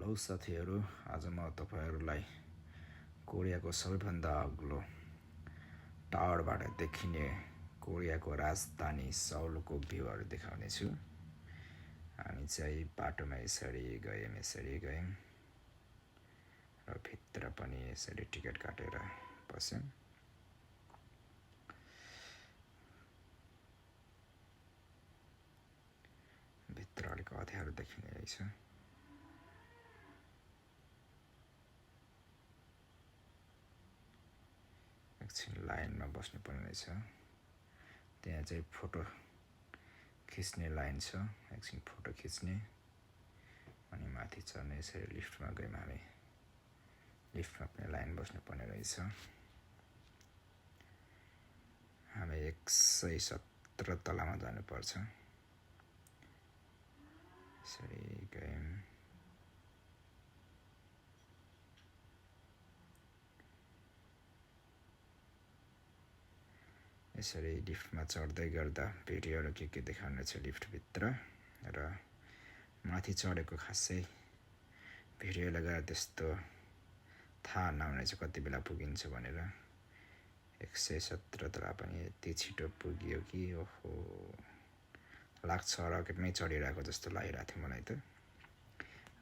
Hello साथीहरू, आज म तपाईहरुलाई कोरियाको सबैभन्दा अग्लो टावरबाट देखिने कोरियाको राजधानी सौलको भ्यूहरु देखाउने छु। हामी चाहिँ बाटोमा यसरी गयौं र भित्र पनि यसरी टिकट काटेर पस्यौं। भित्र अलिक अँध्यारो देखिने रहेछ। एकछिन लाइनमा बस्नुपर्ने रहेछ। त्यहाँ चाहिँ फोटो खिच्ने लाइन छ। एकछिन फोटो खिच्ने अनि माथि चढ्ने। यसरी लिफ्टमा गयौं हामी। लिफ्टमा पनि लाइन बस्नुपर्ने रहेछ। हामी 117 तलामा जानुपर्छ। यसरी गयौं। यसरी लिफ्टमा चढ्दै गर्दा भिडियोहरु के देखाउने छ लिफ्ट भित्र र माथि चढेको खासै भिडियो लगाएर त्यस्तो थाहा नहुनेछ कति बेला पुगिन्छ भनेर। 117 तला पनि यति छिटो पुग्यो कि ओहो, लाग्छ रकेटमै चढिरहेको जस्तो लागिरहेको थियो मलाई त।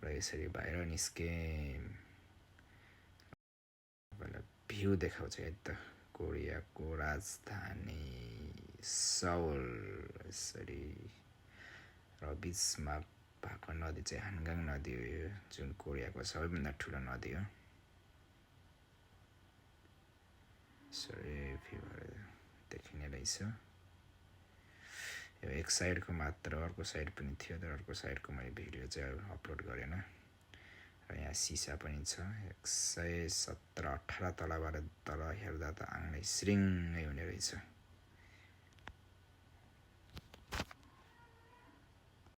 र यसरी बाहिर निस्केँ। भ्यू देखाउँछ है त कोरियाको राजधानी सौल। यसरी र बीचमा भएको नदी चाहिँ हानगाङ नदी हो, यो जुन कोरियाको सबैभन्दा ठुलो नदी हो। यसरी भ्यूहरु देखिने रहेछ। यो एक साइडको मात्र, अर्को साइड पनि थियो तर अर्को साइडको मैले भिडियो चाहिँ अपलोड गरेन। र यहाँ सिसा पनि छ। 117-18 तलाबाट तल हेर्दा त आँगै श्रिङ्गै हुने रहेछ।